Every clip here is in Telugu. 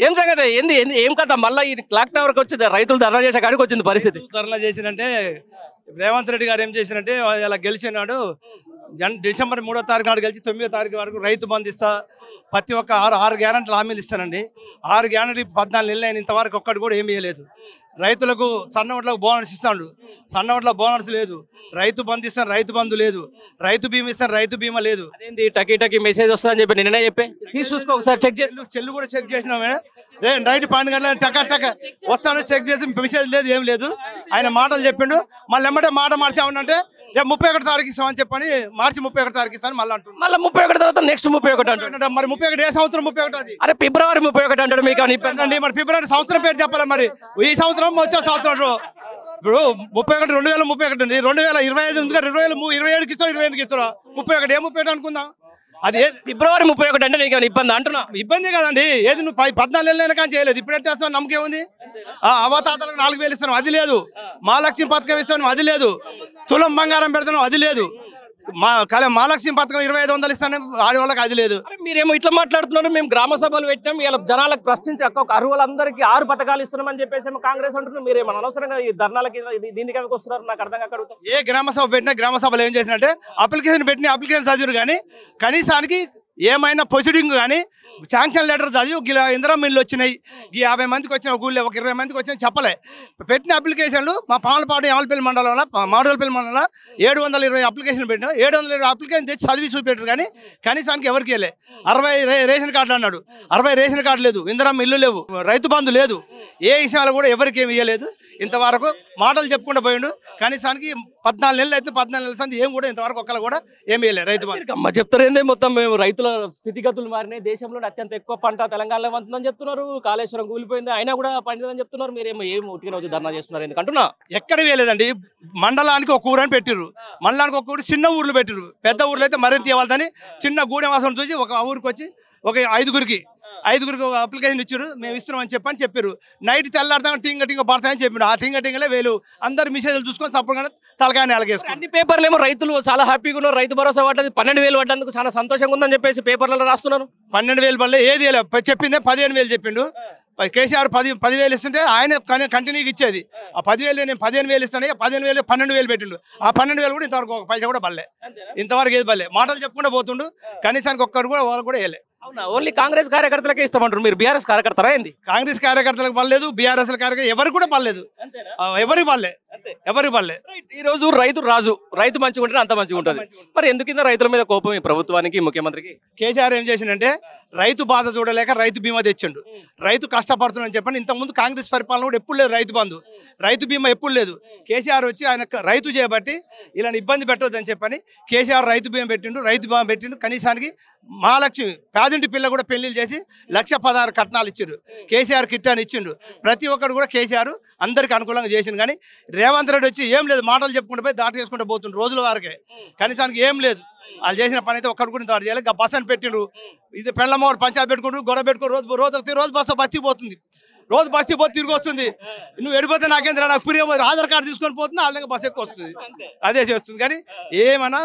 ఏం సంగతి ఏంది ఏం కథ మళ్ళీ ఈ క్లాక్ టవర్కి వచ్చింది రైతులు ధర్నా చేసే కాడికి వచ్చింది పరిస్థితి. ధర్నా చేసినంటే రేవంత్ రెడ్డి గారు ఏం చేసినంటే ఇలా గెలిచినాడు డిసెంబర్ 3వ తారీఖు నాడు గెలిచి 9వ తారీఖు వరకు రైతు బంధు ఇస్తా, ప్రతి ఒక్క ఆరు గ్యారెంటీలు హామీలు ఇస్తానండి. 6 గ్యారెంటీ 14 నెలలు అయిన ఇంతవరకు ఒక్కటి కూడా ఏమీ ఇవ్వలేదు. రైతులకు సన్నవడ్లకు బోనస్ ఇస్తాడు, సన్నవడ్ల బోనస్ లేదు. రైతు బంధు ఇస్తాను, రైతు బంధు లేదు. రైతు బీమా ఇస్తాను, రైతు బీమా లేదు. అదేంటి టకీ టకీ మెసేజ్ వస్తుందని చెప్పి నిన్ననే చెప్పి చూసుకో ఒకసారి చెక్ చేసి చెల్లు కూడా చెక్ చేసినాం మేడం. నైట్ 12 గంటల టక వస్తాను చెక్ చేసి మెసేజ్ లేదు, ఏం లేదు. ఆయన మాటలు చెప్పిండు, మళ్ళీ ఎమ్మటే మాట మార్చామనంటే రేపు 31 తారీఖు ఇస్తామని చెప్పని మార్చి 31 తారీఖు ఇస్తాను మళ్ళీ అంటున్నాడు. మళ్ళీ 31 తర్వాత నెక్స్ట్ 31 అంటాడు. మరి 31 ఏ సంవత్సరం 31 అది? అరే ఫిబ్రవరి 31 అంటాడు. మీకు అండి మరి ఫిబ్రవరి సంవత్సరం పేరు చెప్పాలి. మరి ఈ సంవత్సరం వచ్చే సంవత్సరం ఇప్పుడు 31 2031 ఉంది. 2025 ఉంది, 2027కి ఇస్తాడు, 25కి ఇస్తాడు. 31 ఏ 31 అనుకుందాం. అది ఫిబ్రవరి 31 అంటే నీకు ఇబ్బంది అంటున్నా? ఇబ్బంది కదండి. ఏది నువ్వు 14 నెలలైనా కానీ చేయలేదు, ఇప్పుడు ఎట్టేస్తావు? నమ్మకం ఉంది. అవతాతలకు 4000 ఇస్తాను, అది లేదు. మహాలక్ష్మి పథకం ఇస్తాను, అది లేదు. తులం బంగారం పెడతాను, అది లేదు. మహాలక్ష్మి పథకం 2500 ఇస్తాను, ఆడవాళ్ళకి అది లేదు. మీరేమో ఇట్లా మాట్లాడుతున్నారు. మేము గ్రామ సభలు పెట్టాం, ఇలా జనాలకు ప్రశ్నించి అర్హులందరికీ 6 పథకాలు ఇస్తున్నామని చెప్పేసి కాంగ్రెస్ అంటున్నారు. మీరేమో అనవసరంగా ఈ ధర్నాలకి దీనికి ఎందుకు వస్తున్నారు నాకు అర్థం కాక అడుగుతాం. ఏ గ్రామ సభ పెట్టినా గ్రామ సభలు ఏం చేసినట్టే అప్లికేషన్ పెట్టిన అప్లికేషన్ చదివారు, కానీ కనీసానికి ఏమైనా ప్రొసీడింగ్ కానీ శాంక్షన్ లెటర్ చదివి ఇందిరా మిల్లు వచ్చినాయి, ఈ 50 మందికి వచ్చిన ఊళ్ళో ఒక 20 మందికి వచ్చిన చెప్పలే. పెట్టిన అప్లికేషన్లు మా పాలపాడు యామలపల్లి మండలంలో మాడుగులపల్లి మండలంలో 720 అప్లికేషన్ పెట్టినా 720 అప్లికేషన్ తెచ్చి చదివి చూపెట్టారు, కానీ కనీసానికి ఎవరికి వెళ్ళే. 60 రేషన్ కార్డులు అన్నాడు, 60 రేషన్ కార్డు లేదు, ఇందిరా మిల్లు లేవు, రైతు బంధు లేదు, ఏ విషయాలు కూడా ఎవరికి ఏమి ఇవ్వలేదు. ఇంతవరకు మాటలు చెప్పుకుంటూ పోయిండు. కనీసానికి 14 నెలలు అయితే 14 నెలల సంది ఏం కూడా ఇంతవరకు ఒక్కరు కూడా ఏమి ఇవ్వలేదు రైతు బంధు. అమ్మ చెప్తారేందే మొత్తం మేము రైతుల స్థితిగతులు మారినాయి, దేశంలో అత్యంత ఎక్కువ పంట తెలంగాణలో వంతుందని చెప్తున్నారు, కాళేశ్వరం కూలిపోయింది అయినా కూడా పండిందని చెప్తున్నారు. మీరేమో ఏం ఉట్టిన వచ్చి ధర్నా చేస్తున్నారు ఎందుకంటున్నా? ఎక్కడ వేయలేదండి. మండలానికి ఒక ఊరని పెట్టిర్రు, మండలానికి ఒక ఊరు, చిన్న ఊర్లు పెట్టిర్రు. పెద్ద ఊర్లో అయితే మరింత ఇవ్వాలని చిన్న గూడెవాసం చూసి ఒక ఊరికి వచ్చి ఒక ఐదుగురికి ఒక అప్లికేషన్ ఇచ్చారు, మేము ఇస్తున్నామని చెప్పారు. నైట్ తెల్లారుతాం టింగ పడతాయని చెప్పారు. ఆ టింగలే వేలు అందరు మెసేజ్లు చూసుకొని చప్పగా తలకాయని అలాగేసుకుని అన్ని పేపర్లు ఏమో రైతులు చాలా హ్యాపీగా ఉన్నారు, రైతు భరోసా పడ్డది 12,000 పడ్డందుకు చాలా సంతోషంగా ఉందని చెప్పేసి పేపర్లలో రాస్తున్నారు. 12,000 పడలే, ఏది చెప్పిందే 15,000 చెప్పిండు. కేసీఆర్ 10,000 ఇస్తుంటే ఆయన కంటిన్యూగా ఇచ్చేది. ఆ 10,000 నేను 15,000 ఇస్తాను, 15,000 12,000 పెట్టిండు. ఆ 12,000 కూడా ఇంతవరకు ఒక పైసా కూడా పడలే, ఇంతవరకు ఏది పడలే. మాటలు చెప్పుకుంటూ పోతుండు, కనీసానికి ఒక్కరు కూడా వాళ్ళు కూడా వేయలే. అవునా? ఓన్లీ కాంగ్రెస్ కార్యకర్తలకే ఇస్తామంటారు, మీరు బీఆర్ఎస్ కార్యకర్తరా ఏంది? కాంగ్రెస్ కార్యకర్తలకు పడలేదు, బీఆర్ఎస్ కార్యకర్త ఎవరికి కూడా పడలేదు, ఎవరికి పడలే. ఈ రోజు రైతు రాజు, రైతు మంచిగా ఉంటే అంత మంచిగా ఉంటుంది. మరి ఎందుకు రైతుల మీద కోపం ఈ ప్రభుత్వానికి, ముఖ్యమంత్రికి? కేసీఆర్ ఏం చేసిండంటే రైతు బాధ చూడలేక రైతు బీమా తెచ్చిండు. రైతు కష్టపడుతుందని చెప్పని ఇంతకుముందు కాంగ్రెస్ పరిపాలన కూడా ఎప్పుడు లేదు రైతు బంధు, రైతు బీమా ఎప్పుడు లేదు. కేసీఆర్ వచ్చి ఆయన రైతు చేయబట్టి ఇలా ఇబ్బంది పెట్టొద్దని చెప్పని కేసీఆర్ రైతు బీమా పెట్టిండు. కనీసానికి మహాలక్ష్మి పేదింటి పిల్ల కూడా పెళ్లిళ్ళు చేసి 1,16,000 కట్నాలు ఇచ్చిండు. కేసీఆర్ కిట్ అని ఇచ్చిండు. ప్రతి ఒక్కరు కూడా కేసీఆర్ అందరికి అనుకూలంగా చేసిండు. కానీ రేవంత్ రెడ్డి వచ్చి ఏం లేదు, మాటలు చెప్పుకుంటూ పోయి దాటి చేసుకుంటూ పోతుండ్రు రోజుల వరకే. కనీసానికి ఏం లేదు, వాళ్ళు చేసిన పని అయితే ఒక్కడు కూడా ఇంతవరకు చేయాలి. బస్ అని పెట్టిండ్రు, ఇది పెళ్ళమ్మవాడు పంచాయతీ పెట్టుకుంటారు, గొడవ పెట్టుకుని రోజు బస్సు పోతుంది, రోజు బస్తీ పోతే తిరిగి వస్తుంది. నువ్వు ఎడిపోతే నాకేంద్ర, నాకు ఫ్రీ ఆధార్ కార్డు తీసుకొని పోతుంది, వాళ్ళ దగ్గర బస్సు ఎక్కువ వస్తుంది, అదే చేస్తుంది. కానీ ఏమన్నా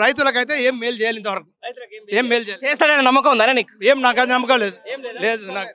రైతులకైతే ఏం మేలు చేయాలి, ఇంతవరకు ఏం మేలు చేయాలి చేస్తాడని నమ్మకం ఉందా నీకు? ఏం నాకు అది నమ్మకం లేదు నాకు.